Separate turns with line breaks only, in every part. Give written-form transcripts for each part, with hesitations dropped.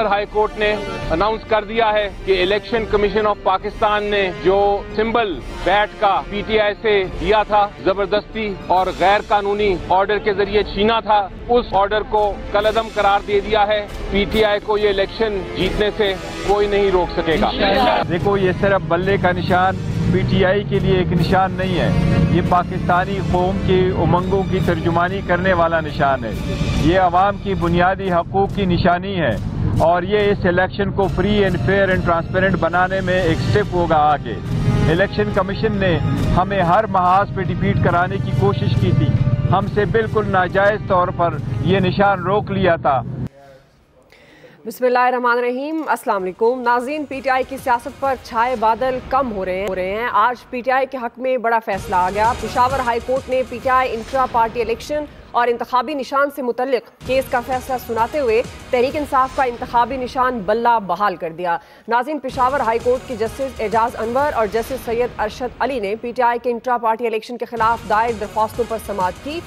Peshawar high court ने announce कर दिया है कि इलेक्शन कमीशन ऑफ पाकिस्तान ने जो सिंबल बैट का पीटीआई से दिया था, जबरदस्ती और गैर कानूनी ऑर्डर के जरिए छीना था, उस ऑर्डर को कलअदम करार दे दिया है। पीटीआई को ये इलेक्शन जीतने से कोई नहीं रोक सकेगा।
देखो, ये सिर्फ बल्ले का निशान पीटीआई के लिए एक निशान नहीं है, ये पाकिस्तानी कौम की उमंगों की तर्जुमानी करने वाला निशान है। ये अवाम की बुनियादी हकूक की निशानी है और ये इस इलेक्शन को free and fair and transparent बनाने में एक स्टेप होगा आगे। इलेक्शन कमीशन ने हमें हर महाज पे डिफीट कराने की कोशिश की थी, हमसे बिल्कुल नाजायज तौर पर यह निशान रोक लिया था।
बिस्मिल्लाहिर्रहमानिर्रहीम, अस्सलाम वालेकुम नाज़रीन। पीटीआई की सियासत पर छाए बादल कम हो रहे हैं। आज पीटीआई के हक में बड़ा फैसला आ गया। पिशावर हाई कोर्ट ने पीटीआई इंट्रा पार्टी इलेक्शन और इंतखाबी निशान से मुतल्लिक केस का फैसला सुनाते हुए तहरीक इंसाफ का इंतखाबी निशान बल्ला बहाल कर दिया। नाज़रीन, पिशावर हाई कोर्ट के जस्टिस एजाज अनवर और जस्टिस सैयद अरशद अली ने पीटीआई के इंट्रा पार्टी इलेक्शन के खिलाफ दायर दरख्वास्तों पर समाअत की।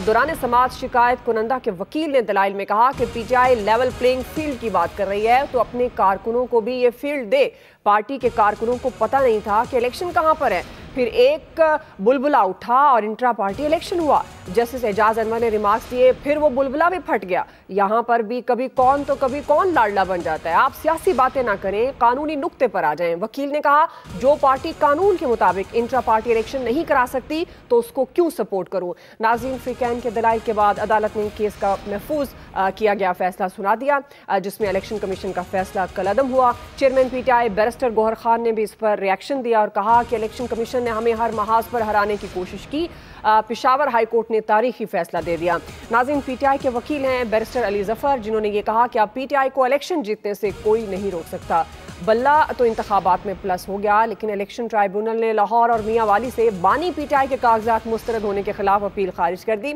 दौरान समाअत शिकायत कुनंदा के वकील ने दलाइल में कहा कि पीटीआई लेवल प्लेइंग फील्ड की बात कर रही है तो अपने कारकुनों को भी ये फील्ड दे। पार्टी के कारकुनों को पता नहीं था कि इलेक्शन कहां पर है। फिर एक बुलबुला उठा और इंट्रा पार्टी इलेक्शन हुआ। जस्टिस एजाज अनवर ने रिमार्क्स दिए, फिर वो बुलबुला भी फट गया। यहाँ पर भी कभी कौन तो कभी कौन लाडला बन जाता है। आप सियासी बातें ना करें, कानूनी नुक्ते पर आ जाएं। वकील ने कहा, जो पार्टी कानून के मुताबिक इंट्रा पार्टी इलेक्शन नहीं करा सकती तो उसको क्यों सपोर्ट करूं। नाज़रीन, फ्रीकैन के दलाइल के बाद अदालत ने केस का महफूज किया गया फैसला सुना दिया, जिसमें इलेक्शन कमीशन का फैसला कलअदम हुआ। चेयरमैन पीटीआई बैरिस्टर गौहर खान ने भी इस पर रिएक्शन दिया और कहा कि इलेक्शन कमीशन ने हमें हर महाज पर हराने की कोशिश की। पिशावर हाई कोर्ट ने तारीखी फैसला दे दिया। नाज़रीन, पीटीआई के वकील हैं बैरिस्टर अली जफर, जिन्होंने ये कहा कि अब पीटीआई को इलेक्शन जीतने से कोई नहीं रोक सकता। बल्ला तो इंतखाबात में प्लस हो गया, लेकिन इलेक्शन ट्राइब्यूनल ने लाहौर और मियाँ वाली से बानी पीटीआई के कागजात मुस्तरद होने के खिलाफ अपील खारिज कर दी।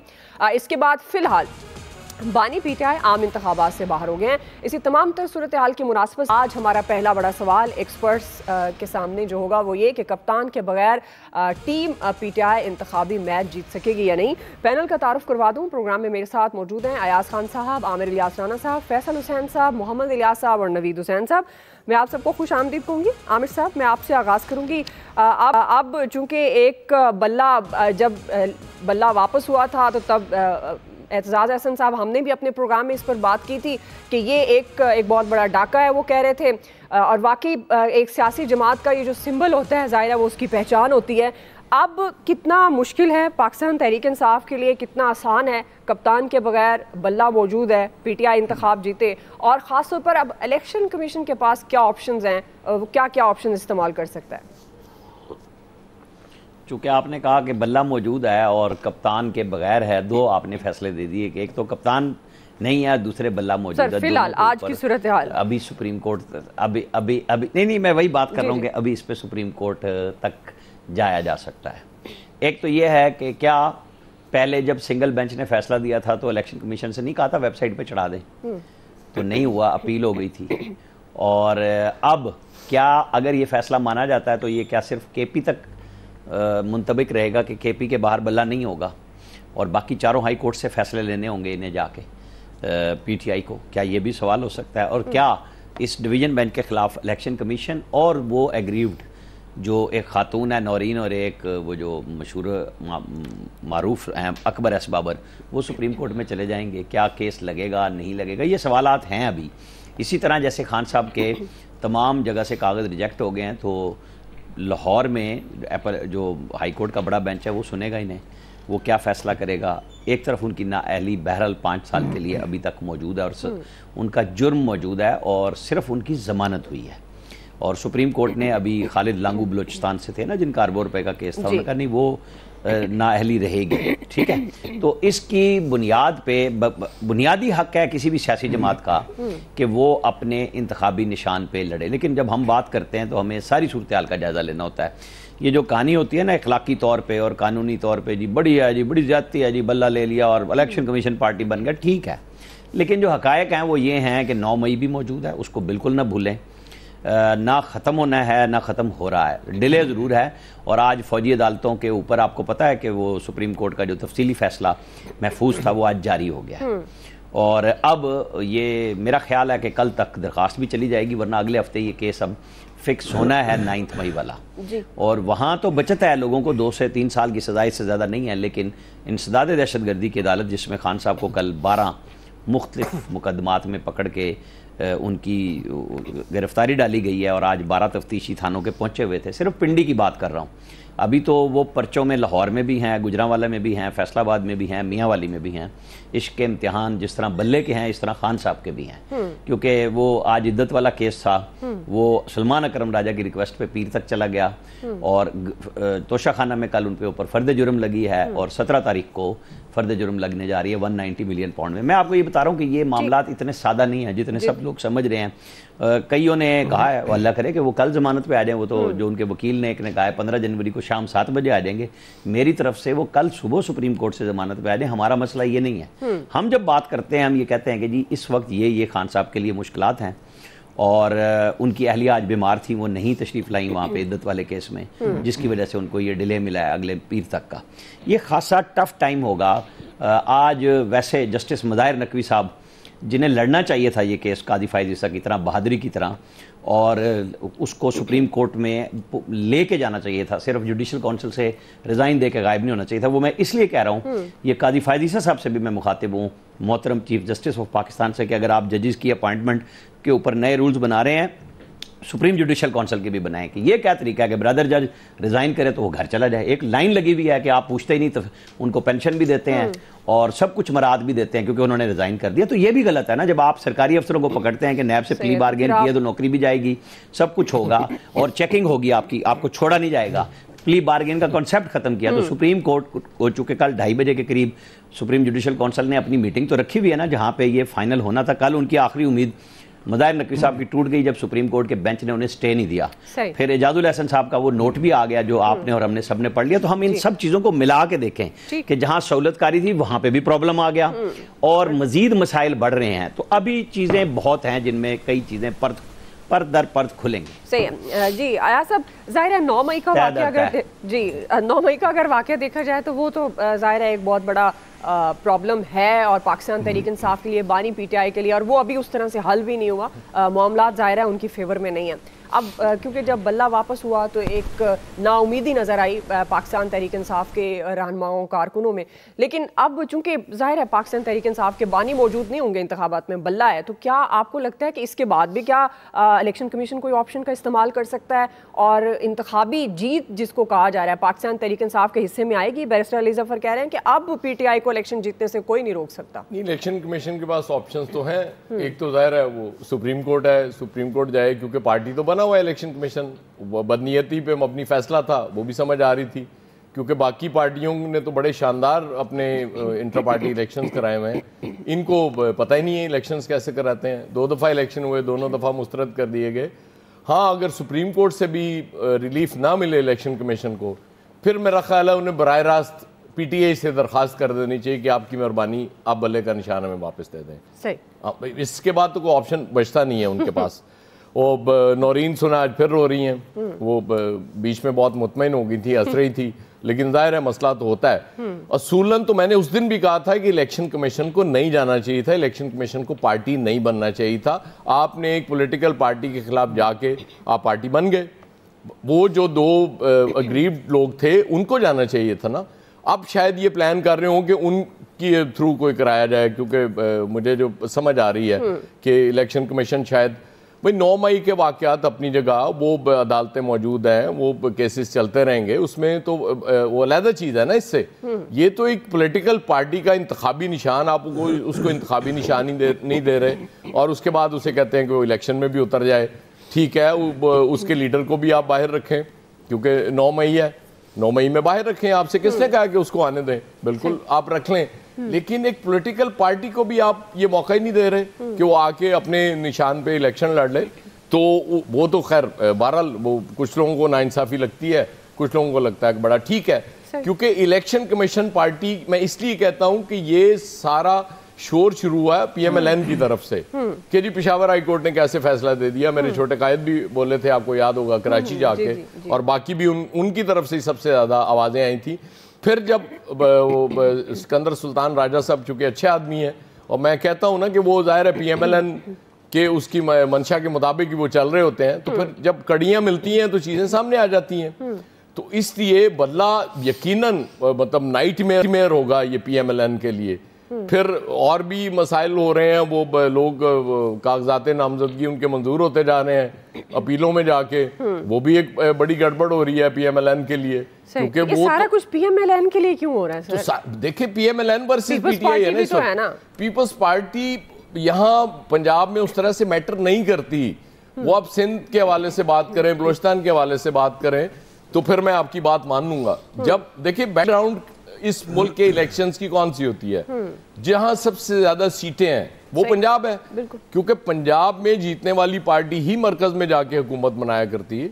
इसके बाद फिलहाल बानी पीटीआई आम इंतखाबात से बाहर हो गए हैं। इसी तमाम तर सूरत हाल की मुनासबत आज हमारा पहला बड़ा सवाल एक्सपर्ट्स के सामने जो होगा वो ये कि कप्तान के बगैर टीम पीटीआई इंतखाबी मैच जीत सकेगी या नहीं। पैनल का तारुफ करवा दूँ। प्रोग्राम में मेरे साथ मौजूद हैं अयाज खान साहब, आमिर इलियास राना साहब, फैसल हुसैन साहब, मोहम्मद इलियास साहब और नवीद हुसैन साहब। मैं आप सबको खुश आमदीद कहूँगी। आमिर साहब, मैं आपसे आगाज़ करूँगी। अब चूँकि एक बल्ला जब बल्ला वापस हुआ था तो तब एतजाज अहसन साहब, हमने भी अपने प्रोग्राम में इस पर बात की थी कि ये एक बहुत बड़ा डाका है, वो कह रहे थे। और वाकई एक सियासी जमात का ये जो सिंबल होता है, ज़ाहिर है वो उसकी पहचान होती है। अब कितना मुश्किल है पाकिस्तान तहरीक इंसाफ के लिए, कितना आसान है कप्तान के बगैर बल्ला मौजूद है, पीटीआई इंतखाब जीते, और ख़ास तौर पर अब इलेक्शन कमीशन के पास क्या ऑप्शंस हैं, क्या क्या ऑप्शन इस्तेमाल कर सकता है।
चूँकि आपने कहा कि बल्ला मौजूद है और कप्तान के बगैर है, दो आपने फैसले दे दिए कि एक तो कप्तान नहीं है, दूसरे बल्ला मौजूद है।
फिलहाल आज की सूरत हाल
अभी सुप्रीम कोर्ट अभी नहीं, मैं वही बात कर रहा हूँ कि अभी इस पे सुप्रीम कोर्ट तक जाया जा सकता है। एक तो ये है कि क्या पहले जब सिंगल बेंच ने फैसला दिया था तो इलेक्शन कमीशन से नहीं कहा था वेबसाइट पे चढ़ा दें, तो नहीं हुआ, अपील हो गई थी। और अब क्या अगर ये फैसला माना जाता है तो ये क्या सिर्फ केपी तक मुंतबिक रहेगा कि केपी के बाहर बल्ला नहीं होगा और बाकी चारों हाई कोर्ट से फैसले लेने होंगे इन्हें जाके पीटीआई को? क्या ये भी सवाल हो सकता है? और क्या इस डिवीज़न बेंच के ख़िलाफ़ इलेक्शन कमीशन और वो एग्रीव्ड जो एक खातून है नौरीन और एक वो जो मशहूर मारूफ हैं अकबर एस बाबर, वो सुप्रीम कोर्ट में चले जाएंगे? क्या केस लगेगा, नहीं लगेगा? ये सवालात हैं अभी। इसी तरह जैसे खान साहब के तमाम जगह से कागज़ रिजेक्ट हो गए हैं, तो लाहौर में जो हाई कोर्ट का बड़ा बेंच है वो सुनेगा इन्हें, वो क्या फ़ैसला करेगा? एक तरफ उनकी नाअहली बहरहाल 5 साल के लिए अभी तक मौजूद है और उनका जुर्म मौजूद है और सिर्फ उनकी ज़मानत हुई है। और सुप्रीम कोर्ट ने अभी खालिद लांगू बलूचिस्तान से थे ना, जिनका अरबों रुपए का केस था, उन्होंने कहा नहीं वो नाअहली रहेगी। ठीक है, तो इसकी बुनियाद पे बुनियादी हक है किसी भी सियासी जमात का कि वो अपने इंतखाबी निशान पे लड़े। लेकिन जब हम बात करते हैं तो हमें सारी सूरत हाल का जायज़ा लेना होता है। ये जो कहानी होती है ना अखलाकी तौर पे और कानूनी तौर पे, जी बड़ी है जी, बड़ी ज़्यादती है जी, बल्ला ले लिया और इलेक्शन कमीशन पार्टी बन गया, ठीक है। लेकिन जो हकायक हैं वो ये हैं कि 9 मई भी मौजूद है, उसको बिल्कुल ना भूलें। ना ख़त्म होना है ना ख़त्म हो रहा है, डिले ज़रूर है। और आज फ़ौजी अदालतों के ऊपर आपको पता है कि वो सुप्रीम कोर्ट का जो तफसीली फ़ैसला महफूज था वो आज जारी हो गया है। और अब ये मेरा ख्याल है कि कल तक दरख्वास्त भी चली जाएगी, वरना अगले हफ्ते ये केस अब फिक्स होना है 9 मई वाला। और वहाँ तो बचत है लोगों को 2 से 3 साल की सज़ा, इससे ज़्यादा नहीं है, लेकिन इंसदाद दहशतगर्दी की अदालत जिसमें खान साहब को कल 12 मुख्तलिफ मुकदमात में पकड़ के उनकी गिरफ्तारी डाली गई है और आज 12 तफ्तीशी थानों के पहुँचे हुए थे। सिर्फ पिंडी की बात कर रहा हूँ, अभी तो वो पर्चों में लाहौर में भी हैं, गुजरांवाला में भी हैं, फैसलाबाद में भी हैं, मियांवाली में भी हैं। इश्क के इम्तिहान जिस तरह बल्ले के हैं इस तरह खान साहब के भी हैं, क्योंकि वो आज इद्दत वाला केस था, वो सलमान अकरम राजा की रिक्वेस्ट पे पीर तक चला गया और तोशा खाना में कल उन पे ऊपर फर्द जुर्म लगी है और 17 तारीख को फर्द जुर्म लगने जा रही है 190 मिलियन पाउंड में। मैं आपको ये बता रहा हूँ कि ये मामला इतने सादा नहीं है जितने सब लोग समझ रहे हैं। कईयों ने कहा है, अल्लाह करे कि वो कल जमानत पे आ जाएं, वो तो जो उनके वकील ने एक ने कहा है 15 जनवरी को शाम 7 बजे आ जाएंगे। मेरी तरफ से वो कल सुबह सुप्रीम कोर्ट से जमानत पे आ जाएं, हमारा मसला ये नहीं है। हम जब बात करते हैं हम ये कहते हैं कि जी इस वक्त ये खान साहब के लिए मुश्किलात हैं और उनकी अहलिया आज बीमार थी, वो नहीं तशरीफ़ लाई वहाँ पे इद्दत वाले केस में, जिसकी वजह से उनको ये डिले मिला है अगले पीर तक का। ये खासा टफ टाइम होगा। आज वैसे जस्टिस मज़ाहिर नकवी साहब जिन्हें लड़ना चाहिए था ये केस कादी फायज़ ईसा की तरह, बहादुरी की तरह, और उसको सुप्रीम कोर्ट में लेके जाना चाहिए था, सिर्फ जुडिशल काउंसिल से रिज़ाइन दे के गायब नहीं होना चाहिए था। वो मैं इसलिए कह रहा हूँ, ये कादी फायज़ ईसा साहब से भी मैं मुखातिब हूँ, मोहतरम चीफ जस्टिस ऑफ पाकिस्तान से, कि अगर आप जजेस की अपॉइंटमेंट के ऊपर नए रूल्स बना रहे हैं, सुप्रीम जुडिशल काउंसिल के भी बनाएं कि ये क्या तरीका है कि ब्रदर जज रिज़ाइन करे तो वो घर चला जाए। एक लाइन लगी हुई है कि आप पूछते ही नहीं, तो उनको पेंशन भी देते हैं और सब कुछ मराद भी देते हैं क्योंकि उन्होंने रिज़ाइन कर दिया। तो ये भी गलत है ना, जब आप सरकारी अफसरों को पकड़ते हैं कि नैब से प्ली बार्गेन किया तो नौकरी भी जाएगी, सब कुछ होगा और चेकिंग होगी आपकी, आपको छोड़ा नहीं जाएगा। प्ली बार्गेन का कॉन्सेप्ट खत्म किया तो सुप्रीम कोर्ट को, चूंकि कल 2:30 बजे के करीब सुप्रीम जुडिशल काउंसिल ने अपनी मीटिंग तो रखी हुई है ना, जहाँ पे ये फाइनल होना था, कल उनकी आखिरी उम्मीद मज़ाहिर नकवी साहब की टूट गई जब सुप्रीम कोर्ट के बेंच ने उन्हें स्टे नहीं दिया। फिर एजाजुल हसन साहब का वो नोट भी आ गया जो आपने और हमने सबने पढ़ लिया। तो हम इन सब चीज़ों को मिला के देखें कि जहां सहूलतकारी थी वहां पे भी प्रॉब्लम आ गया और मजीद मसाइल बढ़ रहे हैं। तो अभी चीज़ें बहुत हैं जिनमें कई चीज़ें परत दर परत खुलेंगी।
सही है जी। आया सब जाहिर है 9 मई का वाक़या अगर 9 मई का अगर वाक़या देखा जाए तो वो तो जाहिर है एक बहुत बड़ा प्रॉब्लम है और पाकिस्तान तहरीक इंसाफ के लिए, बानी पीटीआई के लिए, और वो अभी उस तरह से हल भी नहीं हुआ। मामला जाहिर है उनकी फेवर में नहीं है। अब क्योंकि जब बल्ला वापस हुआ तो एक नाउमीदी नज़र आई पाकिस्तान तहरीक इंसाफ के रहनुमाओं कारकुनों में। लेकिन अब चूंकि जाहिर है पाकिस्तान तहरीक इंसाफ के बानी मौजूद नहीं होंगे इंतखाबात में, बल्ला है, तो क्या आपको लगता है कि इसके बाद भी क्या इलेक्शन कमीशन कोई ऑप्शन का इस्तेमाल कर सकता है और इंतखाबी जीत जिसको कहा जा रहा है पाकिस्तान तहरीक इंसाफ के हिस्से में आएगी? बैरिस्टर अली जफर कह रहे हैं कि अब पीटीआई को इलेक्शन जीतने से कोई नहीं रोक सकता।
नहीं, इलेक्शन कमीशन के पास ऑप्शंस तो हैं। एक तो जाहिर है वो सुप्रीम कोर्ट है, सुप्रीम कोर्ट जाए क्योंकि पार्टी तो बना हुआ है इलेक्शन कमीशन, बदनीयती पे मबनी फैसला था, वो भी समझ आ रही थी क्योंकि बाकी पार्टियों ने तो बड़े शानदार अपने इंटर पार्टी इलेक्शंस कराए हुए हैं, इनको पता ही नहीं है इलेक्शंस कैसे कराते हैं। 2 दफ़ा इलेक्शन हुए, दोनों दफ़ा मुस्तरद कर दिए गए। हाँ, अगर सुप्रीम कोर्ट से भी रिलीफ ना मिले इलेक्शन कमीशन को, फिर मेरा ख्याल है उन्हें बराह रास्त पीटीआई से दरख्वास्त कर देनी चाहिए कि आपकी मेहरबानी आप बल्ले का निशान हमें वापस दे दें। सही, इसके बाद तो कोई ऑप्शन बचता नहीं है उनके पास। वो नौरीन सुना आज फिर रो रही हैं, वो बीच में बहुत मुतमईन हो गई थी, हंस रही थी, लेकिन जाहिर है मसला तो होता है। असूलन तो मैंने उस दिन भी कहा था कि इलेक्शन कमीशन को नहीं जाना चाहिए था, इलेक्शन कमीशन को पार्टी नहीं बनना चाहिए था। आपने एक पॉलिटिकल पार्टी के खिलाफ जाके आप पार्टी बन गए, वो जो 2 अग्रीव्ड लोग थे उनको जाना चाहिए था ना। अब शायद ये प्लान कर रहे हो कि उनकी थ्रू कोई कराया जाए, क्योंकि मुझे जो समझ आ रही है कि इलेक्शन कमीशन शायद भाई 9 मई के वाक़यात अपनी जगह, वो अदालतें मौजूद हैं, वो केसेस चलते रहेंगे, उसमें तो वो अलग चीज़ है ना। इससे ये तो एक पॉलिटिकल पार्टी का इंतखाबी निशान, आप उसको इंतखाबी निशान ही नहीं दे रहे और उसके बाद उसे कहते हैं कि वो इलेक्शन में भी उतर जाए। ठीक है, उसके लीडर को भी आप बाहर रखें क्योंकि 9 मई है, 9 मई में बाहर रखें। आपसे किसने कहा कि उसको आने दें? बिल्कुल आप रख लें, लेकिन एक पॉलिटिकल पार्टी को भी आप ये मौका ही नहीं दे रहे कि वो आके अपने निशान पे इलेक्शन लड़ ले। तो वो तो खैर बहरहाल वो कुछ लोगों को नाइंसाफी लगती है, कुछ लोगों को लगता है कि बड़ा ठीक है, क्योंकि इलेक्शन कमीशन पार्टी, मैं इसलिए कहता हूं कि ये सारा शोर शुरू हुआ है पीएमएलएन की तरफ से कि जी पेशावर हाई कोर्ट ने कैसे फैसला दे दिया। मेरे छोटे कायद भी बोले थे, आपको याद होगा, कराची जाके, और बाकी भी उनकी तरफ से सबसे ज्यादा आवाजें आई थी। फिर जब सिकंदर सुल्तान राजा साहब चूंकि अच्छे आदमी हैं और मैं कहता हूं ना कि वो जाहिर है PMLN के उसकी मंशा के मुताबिक ही वो चल रहे होते हैं, तो फिर जब कड़ियां मिलती हैं तो चीजें सामने आ जाती हैं। तो इसलिए बदला यकीनन मतलब नाइटमेयर होगा ये PMLN के लिए। फिर और भी मसाइल हो रहे हैं, वो लोग कागजात नामजदगी उनके मंजूर होते जा रहे हैं अपीलों में जाके, वो भी एक बड़ी गड़बड़ हो रही है PMLN के लिए, क्योंकि वो
सारा कुछ PMLN के लिए क्यों हो रहा है सर?
तो देखिए PMLN वर्सेस PTI है ना, पीपल्स पार्टी यहाँ पंजाब में उस तरह से मैटर नहीं करती। वो आप सिंध के हवाले से बात करें, बलूचिस्तान के हवाले से बात करें, तो फिर मैं आपकी बात मान लूंगा। जब देखिए बैकग्राउंड इस मुल्क के इलेक्शंस की कौन सी होती है, जहां सबसे ज्यादा सीटें हैं वो पंजाब है, क्योंकि पंजाब में जीतने वाली पार्टी ही मरकज में जाके हुकूमत बनाया करती है।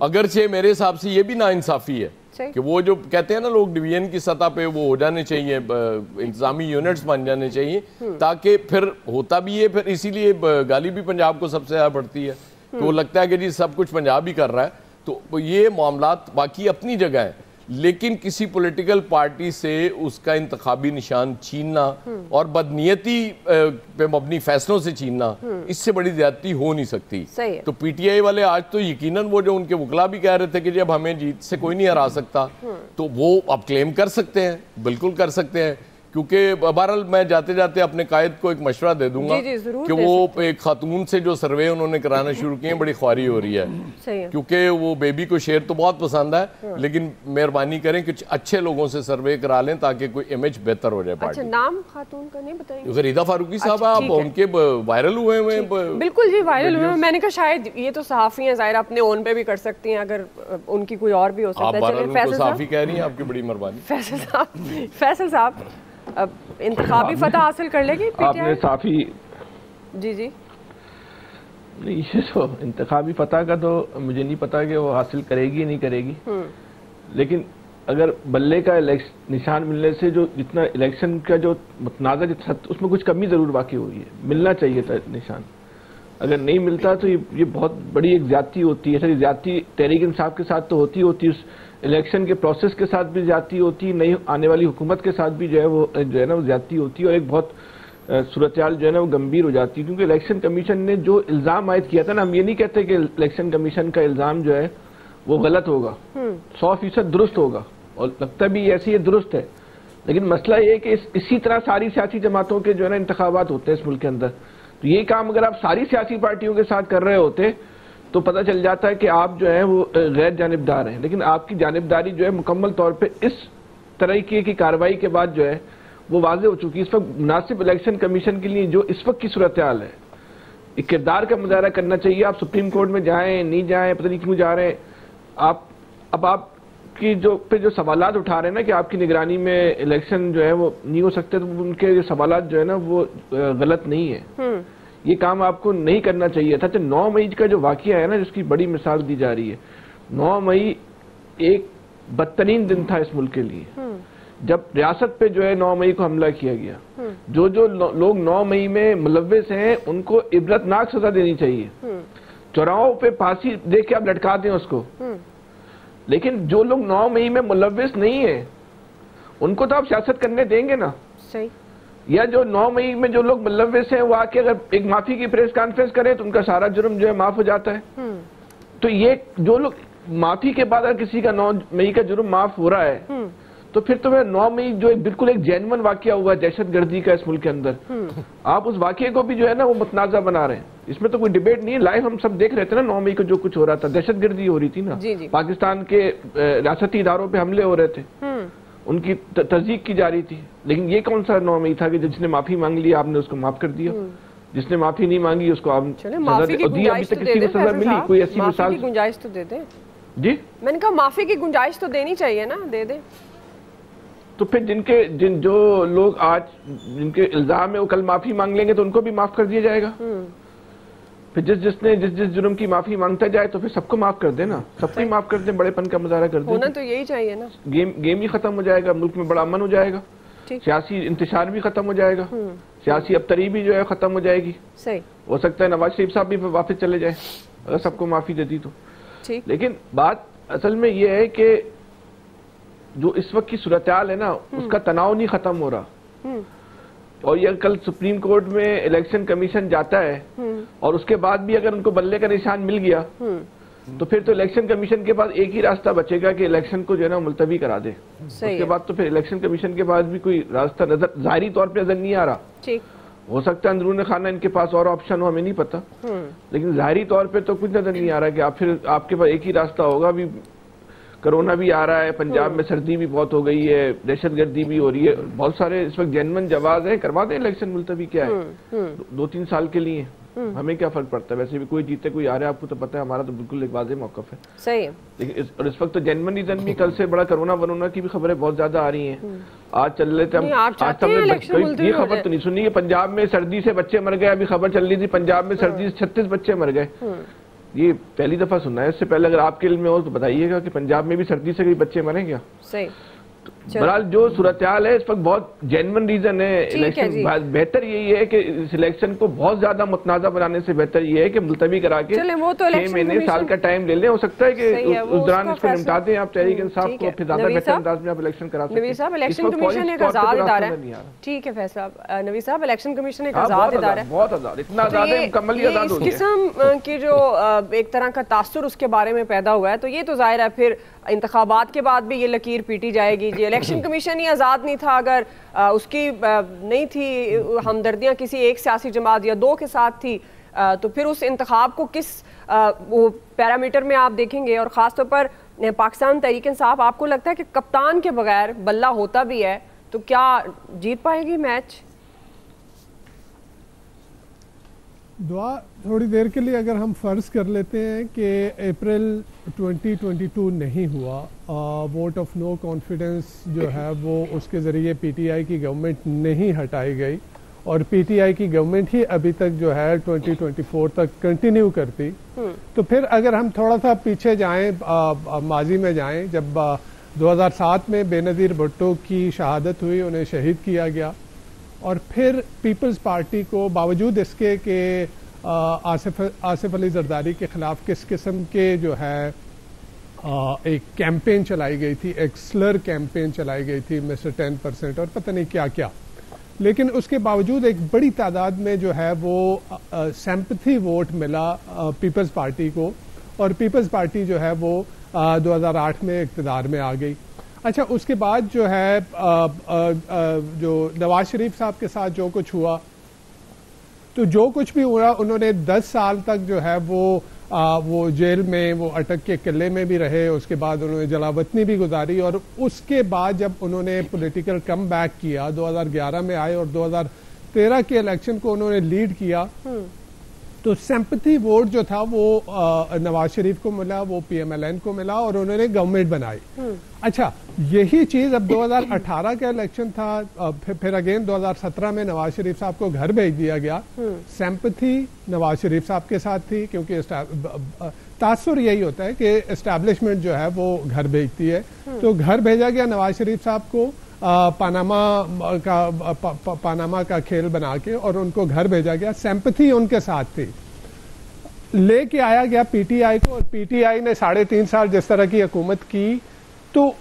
अगरचे मेरे हिसाब से ये भी नाइंसाफी है कि वो जो कहते हैं ना लोग डिवीजन की सतह पे वो हो जाने चाहिए, इंतजामी यूनिट्स बन जाने चाहिए, ताकि फिर होता भी है, फिर इसीलिए गाली भी पंजाब को सबसे ज्यादा पड़ती है कि वो लगता है कि जी सब कुछ पंजाब ही कर रहा है। तो ये मामलात बाकी अपनी जगह है, लेकिन किसी पॉलिटिकल पार्टी से उसका इंतखाबी निशान छीनना और बदनीयती पे मबनी फैसलों से छीनना, इससे बड़ी ज्यादती हो नहीं सकती। तो PTI वाले आज तो यकीनन वो जो उनके वकला भी कह रहे थे कि जब हमें जीत से कोई नहीं हरा सकता, तो वो अब क्लेम कर सकते हैं, बिल्कुल कर सकते हैं। क्योंकि बहरहाल मैं जाते जाते अपने कायद को एक मशवरा दे दूंगा कि वो एक खातून से जो सर्वे उन्होंने कराना शुरू किए, बड़ी ख्वारी हो रही है, क्योंकि वो बेबी को शेर तो बहुत पसंद है, लेकिन मेहरबानी करें कि अच्छे लोगों से सर्वे करा लें ताकि कोई इमेज बेहतर हो जाए पार्टी।
अच्छा, नाम खातून का नहीं बताएंगे?
गरीदा फारूकी साहब, आप उनके वायरल हुए हुए?
बिल्कुल जी, वायरल हुए। मैंने कहा शायद ये तो सहाफी हैं, जाहिर अपने ओन पे भी कर सकती हैं, अगर उनकी कोई और भी हो सकता है।
सहाफी कह रही हैं, आपकी बड़ी मेहरबानी।
फैसल साहब, अब इंतखाबी फतह हासिल कर लेगी PTI?
आपने साफी
जी
नहीं, ये तो इंतखाबी फतह का तो मुझे नहीं पता कि वो हासिल करेगी नहीं करेगी, लेकिन अगर बल्ले का निशान मिलने से जो जितना इलेक्शन का जो मुतनाज़ा उसमें कुछ कमी जरूर वाकई हुई है। मिलना चाहिए था निशान, अगर नहीं मिलता तो ये बहुत बड़ी एक ज्यादती होती है। सर, ज्यादती तहरीक इंसाफ के साथ तो होती उस इलेक्शन के प्रोसेस के साथ भी ज्यादती होती, नई आने वाली हुकूमत के साथ भी जो है ना वो ज्यादती होती है, और एक बहुत सूरत-ए-हाल जो है ना वो गंभीर हो जाती है। क्योंकि इलेक्शन कमीशन ने जो इल्ज़ाम आयद किया था ना, हम ये नहीं कहते कि इलेक्शन कमीशन का इल्ज़ाम जो है वो गलत होगा, 100% दुरुस्त होगा, और लगता भी ऐसी ये दुरुस्त है, लेकिन मसला ये है कि इसी तरह सारी सियासी जमातों के जो है ना इंतखाबात होते हैं इस मुल्क के अंदर। तो ये काम अगर आप सारी सियासी पार्टियों के साथ कर रहे होते तो पता चल जाता है कि आप जो है वो गैर जानिबदार हैं, लेकिन आपकी जानिबदारी जो है मुकम्मल तौर पे इस तरह की कार्रवाई के बाद जो है वो वाज़े हो चुकी है। इस वक्त मुनासिब इलेक्शन कमीशन के लिए जो इस वक्त की सूरत हाल है, एक किरदार का मुजाहरा करना चाहिए। आप सुप्रीम कोर्ट में जाएं नहीं जाएं, पता नहीं क्यों जा रहे हैं आप। अब आपकी जो सवालात उठा रहे हैं ना कि आपकी निगरानी में इलेक्शन जो है वो नहीं हो सकते, तो उनके सवालात जो है ना वो गलत नहीं है। ये काम आपको नहीं करना चाहिए था। 9 मई का जो वाकया है ना, जिसकी बड़ी मिसाल दी जा रही है, 9 मई एक बदतरीन दिन था इस मुल्क के लिए, जब रियासत पे जो है 9 मई को हमला किया गया। जो लोग 9 मई में मुलव्विस हैं उनको इबरतनाक सजा देनी चाहिए, चौराहों पे फांसी दे के आप लटका दें उसको, लेकिन जो लोग 9 मई में मुलव्विस नहीं है उनको तो आप सियासत करने देंगे ना?
सही।
या जो 9 मई में जो लोग मुलव्विस हैं वो आके अगर एक माफी की प्रेस कॉन्फ्रेंस करें तो उनका सारा जुर्म जो है माफ हो जाता है। तो ये जो लोग माफी के बाद अगर किसी का 9 मई का जुर्म माफ हो रहा है तो फिर तो 9 मई जो बिल्कुल एक जेन्युइन वाकया हुआ है दहशतगर्दी का इस मुल्क के अंदर, आप उस वाकये को भी जो है ना वो मुतनाज़ा बना रहे हैं। इसमें तो कोई डिबेट नहीं है, लाइव हम सब देख रहे थे ना 9 मई को जो कुछ हो रहा था, दहशतगर्दी हो रही थी ना, पाकिस्तान के रियासती इदारों पे हमले हो रहे थे, उनकी तस्दीक की जा रही थी। लेकिन ये कौन सा 9 मई था कि जिसने माफी मांग ली आपने उसको माफ कर दिया, जिसने माफी नहीं मांगी उसको आप
माफी की गुंजाइश तो दे दें?
सजा मिली कोई ऐसी मिसाल?
गुंजाइश तो दे दें
जी।
मैंने कहा माफी की गुंजाइश तो देनी चाहिए ना, दे दें।
तो फिर जो लोग आज जिनके इल्जाम है वो कल माफी मांग लेंगे तो उनको भी माफ कर दिया जाएगा। फिर जिस जुर्म की माफी मांगता जाए तो फिर सबको माफ कर देना, सबको ही माफ कर दें, बड़ेपन का मुजाहरा कर दें।
होना तो यही चाहिए ना।
गेम ही खत्म हो जाएगा, मुल्क में बड़ा अमन हो जाएगा, सियासी इंतशार भी खत्म हो जाएगा, सियासी अबतरी भी जो है खत्म हो जाएगी।
सही
हो सकता है नवाज शरीफ साहब भी वापस चले जाए अगर सबको माफी दे दी तो। लेकिन बात असल में यह है कि जो इस वक्त की सूरत हाल है ना उसका तनाव नहीं खत्म हो रहा। और ये कल सुप्रीम कोर्ट में इलेक्शन कमीशन जाता है और उसके बाद भी अगर उनको बल्ले का निशान मिल गया तो फिर तो इलेक्शन कमीशन के पास एक ही रास्ता बचेगा कि इलेक्शन को जो है ना मुलतवी करा दे। उसके बाद तो फिर इलेक्शन कमीशन के पास भी कोई रास्ता नजर जाहिरी तौर पे नजर नहीं आ रहा।
ठीक,
हो सकता है अंदरूनी खाना इनके पास और ऑप्शन हो, हमें नहीं पता, लेकिन जाहिरी तौर पे तो कुछ नजर नहीं आ रहा कि आप फिर आपके पास एक ही रास्ता होगा। अभी कोरोना भी आ रहा है, पंजाब में सर्दी भी बहुत हो गई है, दहशतगर्दी भी हो रही है, बहुत सारे इस वक्त जेन्युइन जवाब है, करवा दें इलेक्शन मुलतवी, क्या है 2-3 साल के लिए, हमें क्या फर्क पड़ता है। वैसे भी कोई जीते कोई आ रहा है, आपको तो पता है, हमारा तो बिल्कुल एक वाज़ेह मौक़िफ़ है।
सही है।
लेकिन और इस वक्त तो जेन्युइन रीजन भी, कल से बड़ा कोरोना वरोना की भी खबरें बहुत ज्यादा आ रही हैं। आज चल रहे थे हम, आज हमने ये खबर तो नहीं सुनी कि पंजाब में सर्दी से बच्चे मर गए। अभी खबर चल रही थी पंजाब में सर्दी से 36 बच्चे मर गए। ये पहली दफा सुना है। इससे पहले अगर आपके इल्म में हो तो बताइएगा कि पंजाब में भी सर्दी से कई बच्चे मरे क्या?
सही।
बहरहाल जो सूरत-ए-हाल है इस वक्त बहुत जेन्युइन रीजन है इलेक्शन। बेहतर यही है कि इस इलेक्शन को बहुत ज्यादा मुतनाज़ा बनाने से बेहतर ये है कि मुलतवी करा के 6 महीने साल का टाइम ले लें। हो सकता है कि उस दौरान इसको निपटा दें आप तहरीक इंसाफ को, फिर ज्यादा बेहतर अंदाज में आप इलेक्शन करा सकते हैं।
नवीद साहब, इलेक्शन कमीशन एक आजाद इदारा है। ठीक है फैसला नवीद साहब, इलेक्शन कमीशन एक आजाद इदारा है, बहुत आजाद, इतना आजाद है मुकम्मल आजाद हो गया। इस किस्म की जो एक तरह का तासुर उसके बारे में पैदा हुआ है, तो ये तो जाहिर है फिर इंतखाबात के बाद भी ये लकीर पीटी जाएगी जी इलेक्शन कमीशन ही आज़ाद नहीं था। अगर उसकी नहीं थी हमदर्दियाँ किसी एक सियासी जमात या 2 के साथ थी, तो फिर उस इंतखाब को किस वो पैरामीटर में आप देखेंगे? और ख़ासतौर पर पाकिस्तान तहरीक इंसाफ, आपको लगता है कि कप्तान के बगैर बल्ला होता भी है तो क्या जीत पाएगी मैच?
दुआ थोड़ी देर के लिए अगर हम फ़र्ज़ कर लेते हैं कि अप्रैल 2022 नहीं हुआ, वोट ऑफ नो कॉन्फिडेंस जो है वो उसके ज़रिए पीटीआई की गवर्नमेंट नहीं हटाई गई और पीटीआई की गवर्नमेंट ही अभी तक जो है 2024 तक कंटिन्यू करती, तो फिर अगर हम थोड़ा सा पीछे जाएं, माजी में जाएं, जब 2007 में बेनज़ीर भुट्टो की शहादत हुई, उन्हें शहीद किया गया और फिर पीपल्स पार्टी को बावजूद इसके कि आसिफ अली जरदारी के ख़िलाफ़ किस किस्म के जो है एक कैंपेन चलाई गई थी, एक स्लर कैंपेन चलाई गई थी, मिस्टर 10% और पता नहीं क्या क्या, लेकिन उसके बावजूद एक बड़ी तादाद में जो है वो सिंपैथी वोट मिला पीपल्स पार्टी को और पीपल्स पार्टी जो है वो 2008 में इक़्तिदार में आ गई। अच्छा, उसके बाद जो है जो नवाज शरीफ साहब के साथ जो कुछ हुआ, तो जो कुछ भी हुआ उन्होंने 10 साल तक जो है वो जेल में, वो अटक के किले में भी रहे, उसके बाद उन्होंने जलावतनी भी गुजारी और उसके बाद जब उन्होंने पॉलिटिकल कम बैक किया 2011 में आए और 2013 के इलेक्शन को उन्होंने लीड किया, तो सिंपैथी वोट जो था वो नवाज शरीफ को मिला, वो पीएमएलएन को मिला और उन्होंने गवर्नमेंट बनाई। अच्छा, यही चीज अब 2018 का इलेक्शन था, फिर अगेन 2017 में नवाज शरीफ साहब को घर भेज दिया गया। सिंपैथी नवाज शरीफ साहब के साथ थी क्योंकि तासुर यही होता है कि एस्टैब्लिशमेंट जो है वो घर भेजती है, तो घर भेजा गया नवाज शरीफ साहब को पानामा का खेल बना के और उनको घर भेजा गया। सिंपैथी उनके साथ थी, लेके आया गया पीटीआई को और पीटीआई ने 3.5 साल जिस तरह की हुकूमत की, तो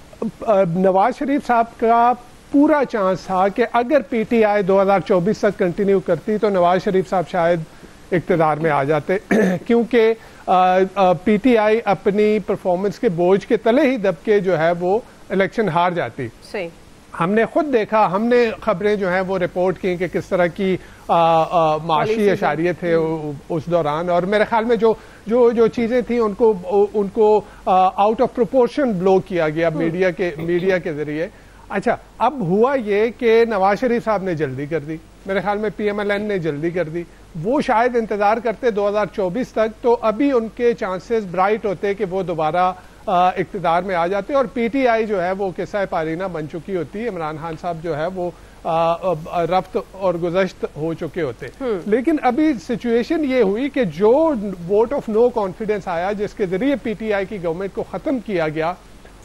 नवाज शरीफ साहब का पूरा चांस था कि अगर पीटीआई 2024 तक कंटिन्यू करती तो नवाज शरीफ साहब शायद इक़्तिदार में आ जाते क्योंकि पीटीआई अपनी परफॉर्मेंस के बोझ के तले ही दबके जो है वो इलेक्शन हार जाती। सही, हमने खुद देखा, हमने खबरें जो हैं वो रिपोर्ट की कि किस तरह की माशी अशारिये थे उस दौरान, और मेरे ख्याल में जो चीज़ें थी उनको आउट ऑफ प्रोपोर्शन ब्लो किया गया मीडिया के जरिए। अच्छा, अब हुआ ये कि नवाज शरीफ साहब ने जल्दी कर दी, मेरे ख्याल में पीएमएलएन ने जल्दी कर दी, वो शायद इंतजार करते 2024 तक तो अभी उनके चांसेस ब्राइट होते कि वो दोबारा इक़्तिदार में आ जाते और पीटीआई जो है वो किस्सा पारीना बन चुकी होती, इमरान खान साहब जो है वो रफ्त और गुज़श्त हो चुके होते। लेकिन अभी सिचुएशन ये हुई कि जो वोट ऑफ नो कॉन्फिडेंस आया जिसके जरिए पीटीआई की गवर्नमेंट को ख़त्म किया गया,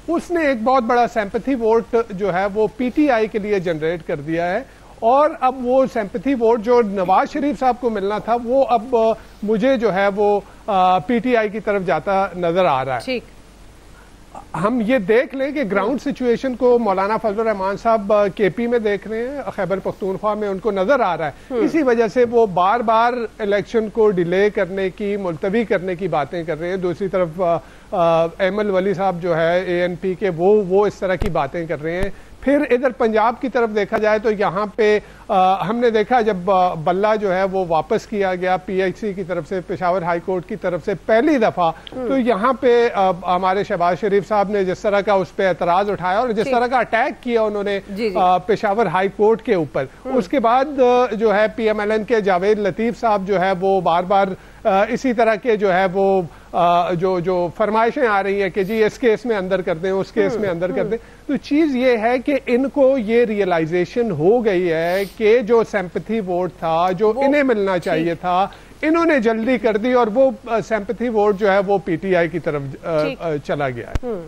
उसने एक बहुत बड़ा सिंपैथी वोट जो है वो पीटीआई के लिए जनरेट कर दिया है और अब वो सिंपैथी वोट जो नवाज शरीफ साहब को मिलना था वो अब मुझे जो है वो पीटीआई की तरफ जाता नजर आ रहा है। हम ये देख लें कि ग्राउंड सिचुएशन को मौलाना फजलुर रहमान साहब केपी में देख रहे हैं, खैबर पख्तूनख्वा में उनको नजर आ रहा है। इसी वजह से वो बार बार इलेक्शन को डिले करने की, मुलतवी करने की बातें कर रहे हैं। दूसरी तरफ एमल वली साहब जो है एएनपी के, वो इस तरह की बातें कर रहे हैं। फिर इधर पंजाब की तरफ देखा जाए तो यहाँ पे हमने देखा जब बल्ला जो है वो वापस किया गया पीएचसी की तरफ से, पेशावर हाई कोर्ट की तरफ से पहली दफा, तो यहाँ पे हमारे शहबाज शरीफ साहब ने जिस तरह का उस पर एतराज उठाया और जिस तरह का अटैक किया उन्होंने पेशावर हाई कोर्ट के ऊपर, उसके बाद जो है पीएमएलएन के जावेद लतीफ साहब जो है वो बार बार इसी तरह के जो है वो जो फरमाइशें आ रही हैं कि जी इस केस में अंदर कर दें, उस केस में अंदर कर दें। तो चीज ये है कि इनको ये रियलाइजेशन हो गई है कि जो सिंपैथी वोट था जो इन्हें मिलना चाहिए था, इन्होंने जल्दी कर दी और वो सिंपैथी वोट जो है वो पीटीआई की तरफ चला गया है।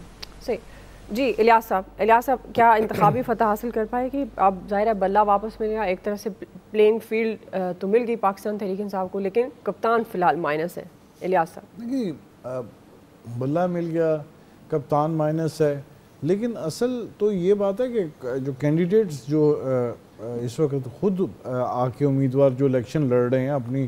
सही जी। इलियास साहब क्या इंतखाबी फतह हासिल कर पाएगी? अब जाहिर है बल्ला वापस मिलेगा, एक तरह से प्लेइंग फील्ड तो मिल गई पाकिस्तान तहरीक इंसाफ को, लेकिन कप्तान फिलहाल माइनस है। इलियास साहब
देखिए, बल्ला मिल गया, कप्तान माइनस है, लेकिन असल तो ये बात है कि जो कैंडिडेट्स जो इस वक्त खुद आके उम्मीदवार जो इलेक्शन लड़ रहे हैं अपनी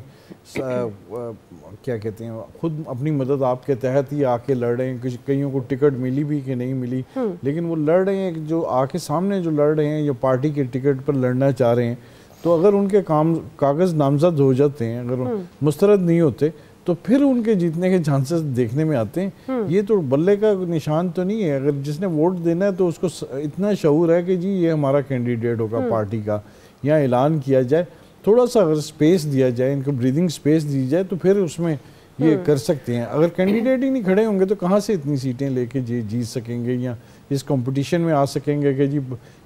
क्या कहते हैं, खुद अपनी मदद आपके तहत ही आके लड़ रहे हैं। कईयों को टिकट मिली भी कि नहीं मिली, लेकिन वो लड़ रहे हैं, जो आके सामने जो लड़ रहे हैं, जो पार्टी के टिकट पर लड़ना चाह रहे हैं, तो अगर उनके कागज़ नामजद हो जाते हैं, अगर मुस्तरद नहीं होते, तो फिर उनके जीतने के चांसेस देखने में आते हैं। ये तो बल्ले का निशान तो नहीं है। अगर जिसने वोट देना है तो उसको इतना शऊर है कि जी ये हमारा कैंडिडेट होगा पार्टी का, या ऐलान किया जाए, थोड़ा सा अगर स्पेस दिया जाए, इनको ब्रीदिंग स्पेस दी जाए, तो फिर उसमें ये कर सकते हैं। अगर कैंडिडेट ही नहीं खड़े होंगे तो कहाँ से इतनी सीटें लेके जीत सकेंगे या इस कंपटीशन में आ सकेंगे कि जी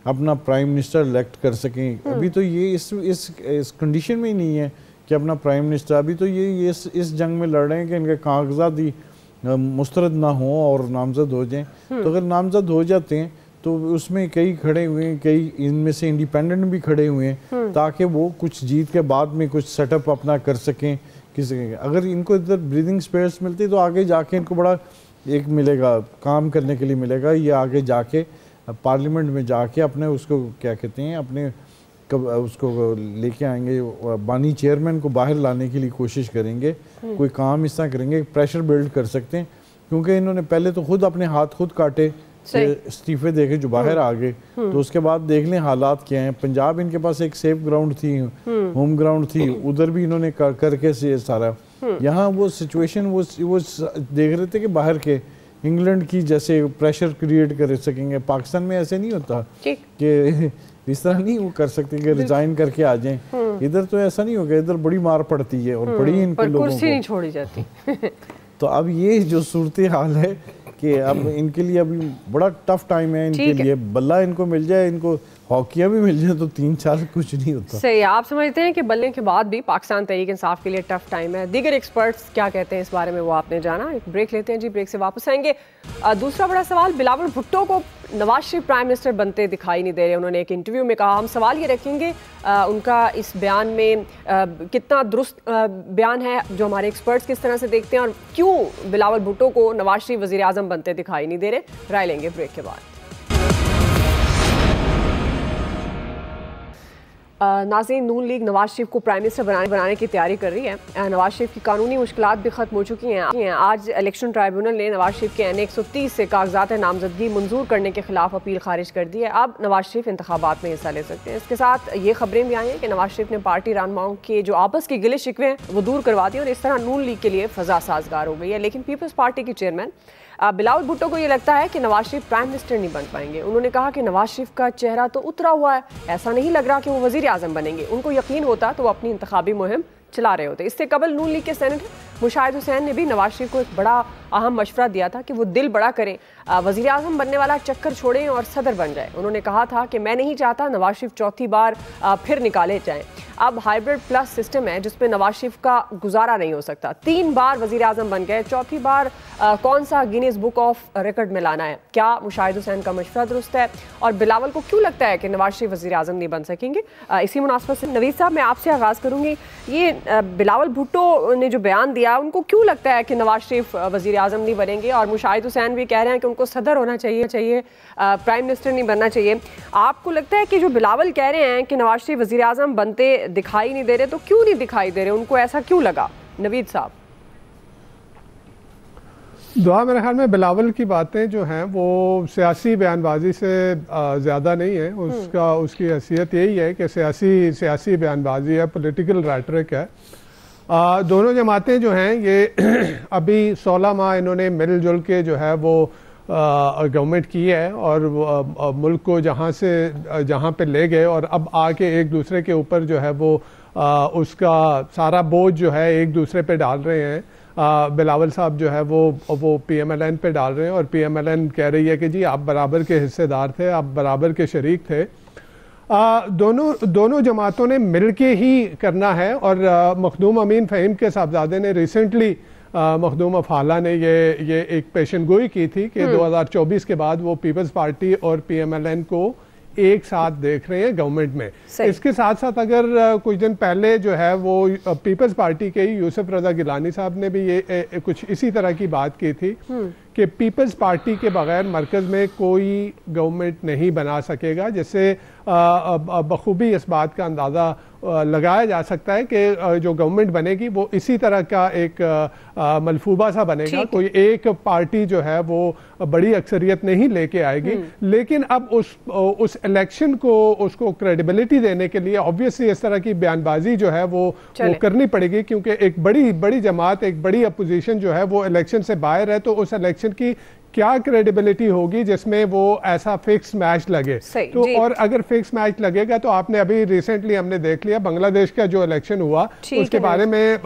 अपना प्राइम मिनिस्टर इलेक्ट कर सकें। अभी तो ये इस कंडीशन में ही नहीं है कि अपना प्राइम मिनिस्टर, अभी तो ये इस जंग में लड़ रहे हैं कि इनके कागजात ही मुस्तरद ना हो और नामजद हो जाएं। तो अगर नामजद हो जाते हैं तो उसमें कई खड़े हुए हैं, कई इनमें से इंडिपेंडेंट भी खड़े हुए हैं, ताकि वो कुछ जीत के बाद में कुछ सेटअप अपना कर सकें किसी। अगर इनको इधर ब्रीदिंग स्पेस मिलती तो आगे जाके इनको बड़ा एक मिलेगा, काम करने के लिए मिलेगा। ये आगे जाके पार्लियामेंट में जाके अपने उसको क्या कहते हैं, अपने उसको लेके आएंगे, बानी चेयरमैन को बाहर लाने के लिए कोशिश करेंगे, कोई काम इस तरह करेंगे, प्रेशर बिल्ड कर सकते हैं। क्योंकि इन्होंने पहले तो खुद अपने हाथ खुद काटे, इस्तीफे देखे जो बाहर आ गए, तो उसके बाद देख लें हालात क्या हैं। पंजाब इनके पास एक सेफ ग्राउंड थी, होम ग्राउंड थी, उधर भी इन्होंने करके से सारा, यहाँ वो सिचुएशन वो देख रहे थे कि बाहर के इंग्लैंड की जैसे प्रेशर क्रिएट कर सकेंगे। पाकिस्तान में ऐसे नहीं होता कि इस तरह नहीं वो कर सकते कि रिजाइन करके आ जाएं। इधर तो ऐसा नहीं होगा, इधर बड़ी मार पड़ती है और बड़ी इनके लोगों को
नहीं छोड़ी जाती।
तो अब ये जो सूरत हाल है कि अब इनके लिए अभी बड़ा टफ टाइम है इनके लिए। बल्ला इनको मिल जाए, इनको हॉकिया भी मिल जाए तो 3 साल कुछ नहीं होता।
सही, आप समझते हैं कि बल्ले के बाद भी पाकिस्तान तहरीक इंसाफ के लिए टफ टाइम है। दीगर एक्सपर्ट्स क्या कहते हैं इस बारे में वो आपने जाना। एक ब्रेक लेते हैं जी, ब्रेक से वापस आएंगे। दूसरा बड़ा सवाल, बिलावल भुट्टो को नवाज शरीफ प्राइम मिनिस्टर बनते दिखाई नहीं दे रहे। उन्होंने एक इंटरव्यू में कहा, हम सवाल ये रखेंगे उनका इस बयान में कितना दुरुस्त बयान है, जो हमारे एक्सपर्ट्स किस तरह से देखते हैं, और क्यों बिलावल भुट्टो को नवाज शरीफ वज़ीर आज़म बनते दिखाई नहीं दे रहे। राय लेंगे ब्रेक के बाद। नाज़रीन, नून लीग नवाज शरीफ को प्राइम मिनिस्टर बनाने की तैयारी कर रही है। नवाज शरीफ की कानूनी मुश्किलात भी खत्म हो चुकी हैं। आज इलेक्शन ट्राइब्यूनल ने नवाज शरीफ के NA 130 से कागजात नामजदगी मंजूर करने के खिलाफ अपील खारिज कर दी है। अब नवाज शरीफ इंतखाबात में हिस्सा ले सकते हैं। इसके साथ ये खबरें भी आई हैं कि नवाज शरीफ ने पार्टी रहनुमाओं के जो आपस के गिले शिकवे हैं वो दूर करवा दिए और इस तरह नून लीग के लिए फ़ज़ा साजगार हो गई है। लेकिन पीपल्स पार्टी की चेयरमैन बिलावल भुट्टो को ये लगता है कि नवाज शरीफ प्राइम मिनिस्टर नहीं बन पाएंगे। उन्होंने कहा कि नवाज शरीफ का चेहरा तो उतरा हुआ है, ऐसा नहीं लग रहा कि वो वज़ीर आज़म बनेंगे। उनको यकीन होता तो वो अपनी इंतखाबी मुहिम चला रहे होते। इससे कबल नून लीग के सेनेटर मुशाहिद हुसैन ने भी नवाज शरीफ को एक बड़ा अहम मशवरा दिया था कि वो दिल बड़ा करें, वज़ीर आज़म बनने वाला चक्कर छोड़ें और सदर बन जाए। उन्होंने कहा था कि मैं नहीं चाहता नवाज शरीफ चौथी बार फिर निकाले जाएं। अब हाइब्रिड प्लस सिस्टम है जिसमें नवाज शरीफ का गुजारा नहीं हो सकता। 3 बार वज़ीर आज़म बन गए, चौथी बार कौन सा गिनीज बुक ऑफ रिकॉर्ड में लाना है। क्या मुशाहिद हुसैन का मशवरा दुरुस्त है और बिलावल को क्यों लगता है कि नवाज शरीफ वज़ीर आज़म नहीं बन सकेंगे? इसी मुनासबत से नवीद साहब, मैं आपसे आगाज़ करूँगी। ये बिलावल भुट्टो ने जो बयान दिया गया, उनको क्यों लगता है कि नवाज शरीफ वजीर आज़म नहीं बनेंगे? और मुशाहिद हुसैन भी कह रहे हैं कि उनको सदर होना चाहिए, प्राइम मिनिस्टर नहीं बनना चाहिए। आपको लगता है कि जो बिलावल कह रहे हैं कि नवाज शरीफ वजीर आज़म बनते दिखाई नहीं दे रहे, तो क्यों नहीं दिखाई दे रहे, उनको ऐसा क्यों लगा? नवीद साहब।
दुआ, मेरे ख्याल में बिलावल की बातें जो हैं वो सियासी बयानबाजी से ज़्यादा नहीं है। उसकी हैसियत यही है कि सियासी बयानबाजी है, पॉलिटिकल रैटरिक है। दोनों जमातें जो हैं ये अभी 16 माह इन्होंने मिलजुल के जो है वो गवर्नमेंट की है और मुल्क को जहाँ पे ले गए, और अब आके एक दूसरे के ऊपर जो है वो उसका सारा बोझ जो है एक दूसरे पे डाल रहे हैं। बिलावल साहब जो है वो PMLN पे डाल रहे हैं और PMLN कह रही है कि जी आप बराबर के हिस्सेदार थे, आप बराबर के शरीक थे। दोनों जमातों ने मिल के ही करना है। और मखदूम अमीन फ़हीम के साहबजादे ने रिसेंटली मखदूम अफाला ने ये एक पेशन गोई की थी कि 2024 के बाद वो पीपल्स पार्टी और PMLN को एक साथ देख रहे हैं गवर्नमेंट में। इसके साथ साथ अगर कुछ दिन पहले जो है वो पीपल्स पार्टी के ही यूसुफ रजा गिलानी साहब ने भी ये कुछ इसी तरह की बात की थी कि पीपल्स पार्टी के बगैर मरकज़ में कोई गवर्नमेंट नहीं बना सकेगा, जिससे बखूबी इस बात का अंदाज़ा लगाया जा सकता है कि जो गवर्नमेंट बनेगी वो इसी तरह का एक मलफूबा सा बनेगा। कोई एक पार्टी जो है वो बड़ी अक्सरियत नहीं लेके आएगी। लेकिन अब उस इलेक्शन को उसको क्रेडिबिलिटी देने के लिए ऑब्वियसली इस तरह की बयानबाजी जो है वो करनी पड़ेगी, क्योंकि एक बड़ी जमात, एक बड़ी अपोजिशन जो है वो इलेक्शन से बाहर है। तो उस इलेक्शन की क्या क्रेडिबिलिटी होगी जिसमें वो ऐसा फिक्स मैच लगे? तो और अगर फिक्स मैच लगेगा तो आपने अभी रिसेंटली हमने देख लिया बांग्लादेश का जो इलेक्शन हुआ, उसके बारे में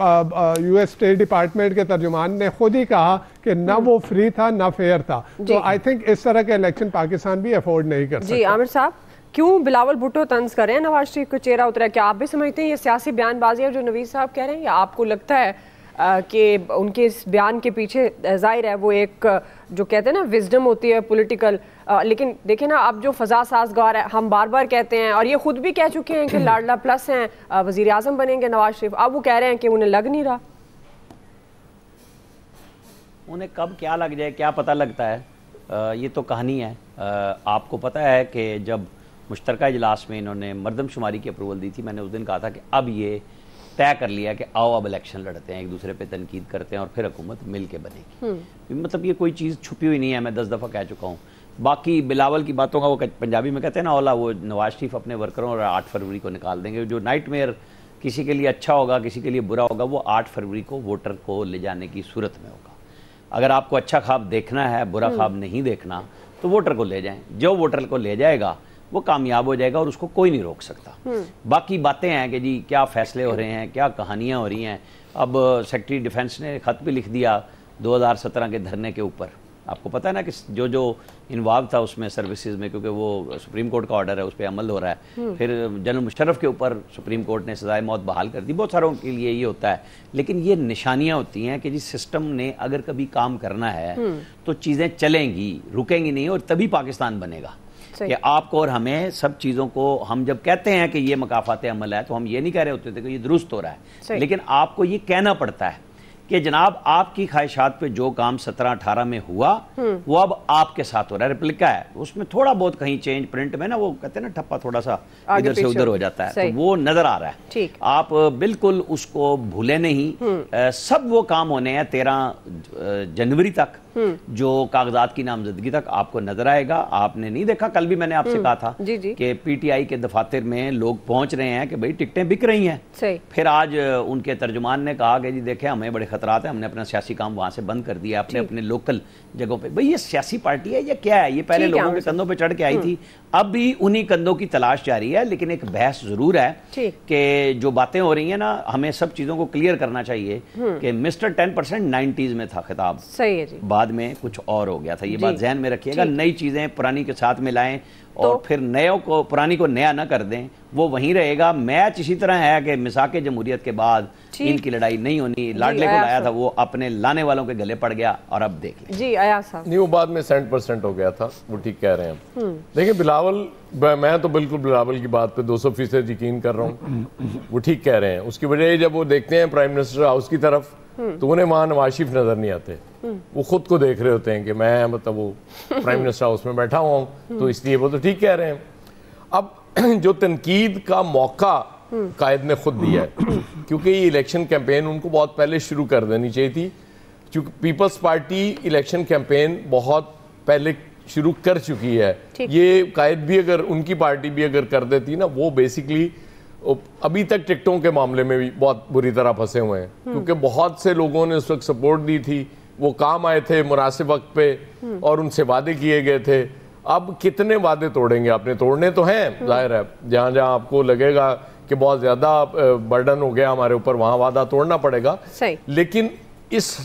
US स्टेट डिपार्टमेंट के तर्जुमान ने खुद ही कहा कि ना वो फ्री था ना फेयर था। तो आई थिंक इस तरह का इलेक्शन पाकिस्तान भी अफोर्ड नहीं कर सकता।
जी आमिर साहब, क्यों बिलावल भुट्टो तंज कर रहे हैं नवाज शरीफ को चेहरा उतरा? क्या आप भी समझते हैं ये सियासी बयानबाजी है जो नवीद साहब कह रहे हैं, या आपको लगता है कि उनके इस बयान के पीछे जाहिर है वो एक जो कहते हैं ना विजडम होती है पॉलिटिकल, लेकिन देखिए ना अब जो फजा साजगार है, हम बार बार कहते हैं और ये खुद भी कह चुके हैं कि लाडला प्लस हैं, वजीर आजम बनेंगे नवाज शरीफ, अब वो कह रहे हैं कि उन्हें लग नहीं रहा।
उन्हें कब क्या लग जाए क्या पता लगता है, ये तो कहानी है। आपको पता है कि जब मुश्तरका इजलास में इन्होंने मरदमशुमारी की अप्रूवल दी थी, मैंने उस दिन कहा था कि अब ये तय कर लिया कि आओ अब इलेक्शन लड़ते हैं, एक दूसरे पे तनकीद करते हैं और फिर हुकूमत मिल के बनेगी। मतलब ये कोई चीज़ छुपी हुई नहीं है, मैं 10 दफ़ा कह चुका हूँ। बाकी बिलावल की बातों का वो पंजाबी में कहते हैं ना ओला, वो नवाज शरीफ अपने वर्करों और 8 फरवरी को निकाल देंगे। जो नाइटमेयर किसी के लिए अच्छा होगा, किसी के लिए बुरा होगा, वो 8 फरवरी को वोटर को ले जाने की सूरत में होगा। अगर आपको अच्छा ख्वाब देखना है, बुरा ख्वाब नहीं देखना, तो वोटर को ले जाएं। जो वोटर को ले जाएगा वो कामयाब हो जाएगा और उसको कोई नहीं रोक सकता। बाकी बातें हैं कि जी क्या फैसले हो रहे हैं, क्या कहानियां हो रही हैं। अब सेक्रेटरी डिफेंस ने खत भी लिख दिया 2017 के धरने के ऊपर। आपको पता है ना कि जो इन्वॉल्व था उसमें सर्विसेज में, क्योंकि वो सुप्रीम कोर्ट का ऑर्डर है, उस पर अमल हो रहा है। फिर जनरल मुशर्रफ के ऊपर सुप्रीम कोर्ट ने सजाए मौत बहाल कर दी। बहुत सारों के लिए ये होता है, लेकिन ये निशानियां होती हैं कि जी सिस्टम ने अगर कभी काम करना है तो चीज़ें चलेंगी, रुकेंगी नहीं, और तभी पाकिस्तान बनेगा। कि आपको और हमें सब चीज़ों को, हम जब कहते हैं कि ये मकाफात अमल है तो हम ये नहीं कह रहे होते थे कि ये दुरुस्त हो रहा है, लेकिन आपको ये कहना पड़ता है कि जनाब आपकी ख्वाहिशात पे जो काम 17-18 में हुआ वो अब आपके साथ हो रहा है। रिप्लिका है, उसमें थोड़ा बहुत कहीं चेंज प्रिंट में ना, वो कहते हैं ना ठप्पा थोड़ा सा इधर से उधर हो जाता है, तो वो नजर आ रहा है। आप बिल्कुल उसको भूले नहीं। सब वो काम होने हैं 13 जनवरी तक, जो कागजात की नामजदगी तक आपको नजर आएगा। आपने नहीं देखा, कल भी मैंने आपसे कहा था कि PTI के दफातर में लोग पहुंच रहे हैं कि भाई टिकटें बिक रही हैं। फिर आज उनके तर्जुमान ने कहा कि जी देखें हमें बड़े खतरात हैं, हमने अपना सियासी काम वहां से बंद कर दिया, अपने लोकल जगहों पे। भाई ये सियासी पार्टी है या क्या है? ये पहले लोगों के कंधों पे चढ़ के आई थी, अब भी उन्हीं कंधों की तलाश जारी है। लेकिन एक बहस जरूर है कि जो बातें हो रही है ना, हमें सब चीजों को क्लियर करना चाहिए कि मिस्टर 10% 90s में था खिताब, सही है जी, बाद में कुछ और हो गया था। ये बात ध्यान में रखिएगा। नई चीजें पुरानी के साथ मिलाएं और फिर नयों को, पुरानी को नया ना कर दें, वो वहीं रहेगा। मैच इसी तरह है कि मिसाके जमहूरियत के बाद इनकी लड़ाई नहीं होनी। लाडले को लाया था, वो अपने लाने वालों के गले पड़ गया, और अब देख लें
जी अयाज साहब।
नहीं, वो बाद में 100% हो गया था, वो ठीक कह रहे हैं। देखिए बिलावल, मैं तो बिल्कुल बिलावल की बात पे 200% यकीन कर रहा हूँ, वो ठीक कह रहे हैं। उसकी वजह जब वो देखते हैं प्राइम मिनिस्टर हाउस की तरफ तो उन्हें वहां नवाज शरीफ नजर नहीं आते। वो खुद को देख रहे होते हैं कि मैं मतलब वो प्राइम मिनिस्टर हाउस में बैठा हुआ हूँ, तो इसलिए वो तो ठीक कह रहे हैं। अब जो तनकीद का मौका कायद ने खुद दिया है, क्योंकि ये इलेक्शन कैंपेन उनको बहुत पहले शुरू कर देनी चाहिए थी, क्योंकि पीपल्स पार्टी इलेक्शन कैंपेन बहुत पहले शुरू कर चुकी है। ये कायद भी अगर उनकी पार्टी भी अगर कर देती ना, वो बेसिकली अभी तक टिकटों के मामले में भी बहुत बुरी तरह फंसे हुए हैं, क्योंकि बहुत से लोगों ने उस वक्त सपोर्ट दी थी, वो काम आए थे मुनासिब वक्त पे और उनसे वादे किए गए थे। अब कितने वादे तोड़ेंगे? आपने तोड़ने तो हैं, जाहिर है, जहां जहां आपको लगेगा कि बहुत ज्यादा बर्डन हो गया हमारे ऊपर, वहां वादा तोड़ना पड़ेगा। लेकिन इस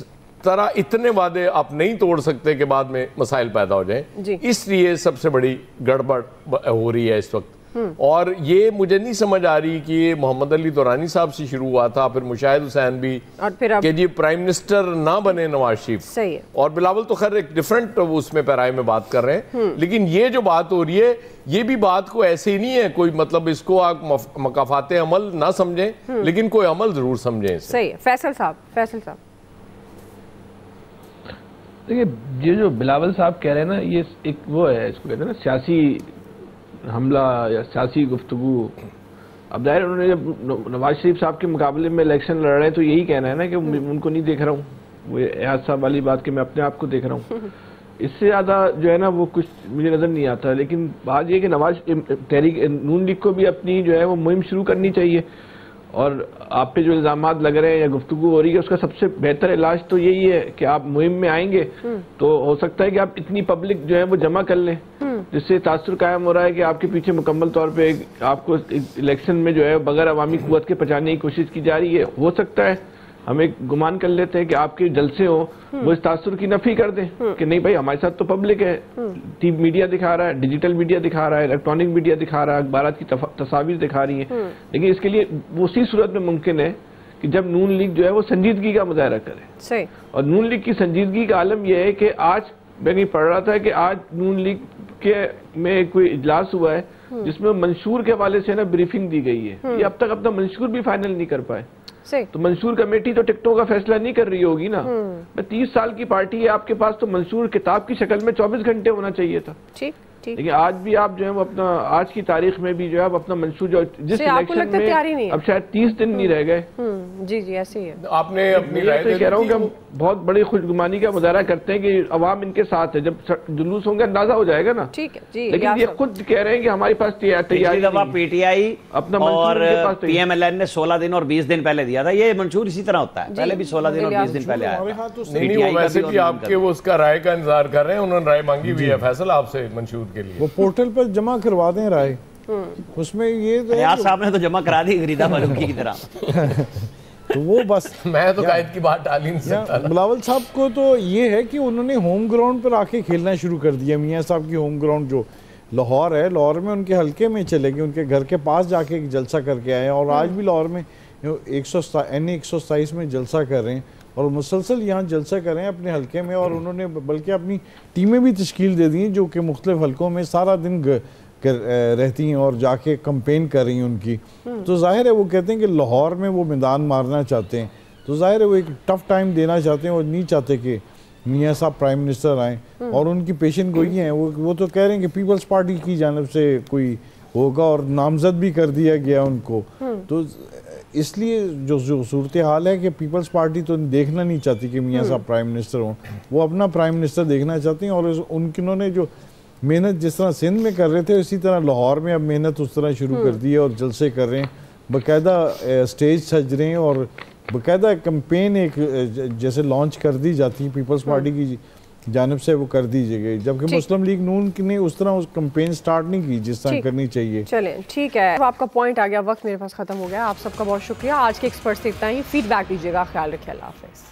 तरह इतने वादे आप नहीं तोड़ सकते कि बाद में मसाइल पैदा हो जाएं। इसलिए सबसे बड़ी गड़बड़ हो रही है इस वक्त। और ये मुझे नहीं समझ आ रही कि ये मोहम्मद अली दुरानी साहब से शुरू हुआ था, फिर मुशाहिद हुसैन भी,
और फिर
कि जी प्राइम मिनिस्टर ना बने नवाज शरीफ।
सही है।
और बिलावल तो खैर एक डिफरेंट उसमें पैराए में बात कर रहे हैं, लेकिन ये जो बात हो रही है, ये भी बात को ऐसे ही नहीं है कोई, मतलब इसको आप मकाफाते अमल ना समझें, लेकिन कोई अमल जरूर समझें।
सही है। फैसल साहब
देखिए, ये जो बिलावल साहब कह रहे हैं ना, ये एक वो है, इसको कहते हैं ना सियासी हमला या सियासी गुफ्तगू। अब जाहिर उन्होंने जब नवाज शरीफ साहब के मुकाबले में इलेक्शन लड़ रहे हैं तो यही कहना है ना कि उनको नहीं देख रहा हूँ, वो एयाज साहब वाली बात कि मैं अपने आप को देख रहा हूँ। इससे ज़्यादा जो है ना वो कुछ मुझे नज़र नहीं आता। लेकिन बात ये कि नवाज तहरीक नून लीग को भी अपनी जो है वो मुहिम शुरू करनी चाहिए, और आप पे जो इल्ज़ामात लग रहे हैं या गुफ्तगू हो रही है, उसका सबसे बेहतर इलाज तो यही है कि आप मुहिम में आएंगे तो हो सकता है कि आप इतनी पब्लिक जो है वो जमा कर लें, जिससे तासुर कायम हो रहा है कि आपके पीछे मुकम्मल तौर पे आपको इलेक्शन में जो है बगैर अवामी कुव्वत के पहुंचाने की कोशिश की जा रही है। हो सकता है हम एक गुमान कर लेते हैं कि आपके जलसे हो वो इस तासुर की नफी कर दें कि नहीं भाई हमारे साथ तो पब्लिक है, टीवी मीडिया दिखा रहा है, डिजिटल मीडिया दिखा रहा है, इलेक्ट्रॉनिक मीडिया दिखा रहा है, अखबारात की तस्वीर दिखा रही है। लेकिन इसके लिए उसी सूरत में मुमकिन है कि जब नून लीग जो है वो संजीदगी का मुजाहरा करे।
सही। और
नून लीग की संजीदगी का आलम यह है कि आज मैं कहीं पढ़ रहा था कि आज नून लीग के में कोई इजलास हुआ है जिसमें मंशूर के हवाले से ना ब्रीफिंग दी गई है। ये अब तक अपना मंशूर भी फाइनल नहीं कर पाए। तो मंशूर कमेटी तो टिकटों का फैसला नहीं कर रही होगी ना। 30 साल की पार्टी है आपके पास, तो मंशूर किताब की शक्ल में 24 घंटे होना चाहिए था।
ठीक।
लेकिन आज भी आप जो है वो अपना आज की तारीख में भी जो है आप अपना मंशूर जो जिस इलेक्शन में अब शायद 30 दिन नहीं रह गए।
जी ऐसे ही है।
आपने अपनी राय
कह रहा हूँ कि हम बहुत बड़ी खुशगुमानी का मुजाहरा करते हैं कि अवाम इनके साथ है। जब जुलूस होंगे अंदाजा हो जाएगा ना।
ठीक है जी।
लेकिन ये खुद कह रहे हैं कि हमारे पास तैयारी
पीटीआई अपना और पीएमएलएन ने 16 दिन और 20 दिन पहले दिया था। ये मंशूर इसी तरह होता है, पहले भी 16 दिन और 20 दिन पहले आया था।
वैसे भी आपके वो उसका राय का इंतजार कर रहे हैं, उन्होंने राय मांगी हुई है फैसल आपसे मंशूर के लिए।
वो पोर्टल पर जमा करवा दें राय, उसमें ये
यार साहब ने तो जमा करा दी गरीदा मलूकी की तरह।
तो वो बस
मैं तो कायद की बात टाल ही नहीं सकता।
बिलावल साहब को तो ये है कि उन्होंने होम ग्राउंड पर आके खेलना शुरू कर दिया। मियाँ साहब की होम ग्राउंड जो लाहौर है, लाहौर में उनके हल्के में चले गए, उनके घर के पास जाके एक जलसा करके आए और आज भी लाहौर में NE 127 में जलसा कर रहे हैं और मुसलसल यहाँ जलसा कर रहे हैं अपने हल्के में। और उन्होंने बल्कि अपनी टीमें भी तश्कील दे दी हैं जो कि मुख्तलिफ हल्कों में सारा दिन रहती हैं और जाके कंपेन कर रही हैं उनकी। तो जाहिर है वो कहते हैं कि लाहौर में वो मैदान मारना चाहते हैं, तो जाहिर है वो एक टफ टाइम देना चाहते हैं और नहीं चाहते कि मियाँ साहब प्राइम मिनिस्टर आए। और उनकी पेशन गोई हैं, वो तो कह रहे हैं कि पीपल्स पार्टी की जानब से कोई होगा और नामजद भी कर दिया गया उनको। तो इसलिए जो सूरत हाल है कि पीपल्स पार्टी तो देखना नहीं चाहती कि मियाँ साहब प्राइम मिनिस्टर हों, वो अपना प्राइम मिनिस्टर देखना चाहती हैं। और उन्होंने जो मेहनत जिस तरह सिंध में कर रहे थे इसी तरह लाहौर में अब मेहनत उस तरह शुरू कर दी है और जलसे कर रहे हैं, बाकायदा स्टेज सज रहे हैं और बाकायदा कैंपेन एक जैसे लॉन्च कर दी जाती है पीपल्स पार्टी की जानब से वो कर दी गई, जबकि मुस्लिम लीग नून ने उस तरह उस कैंपेन स्टार्ट नहीं की जिस तरह करनी चाहिए।
चलें ठीक है, तो आपका पॉइंट आ गया, वक्त मेरे पास खत्म हो गया। आप सबका बहुत शुक्रिया। आज के एक्सपर्ट से इतना ही, फीडबैक दीजिएगा। ख्याल रखिए, अल्लाह हाफिज़।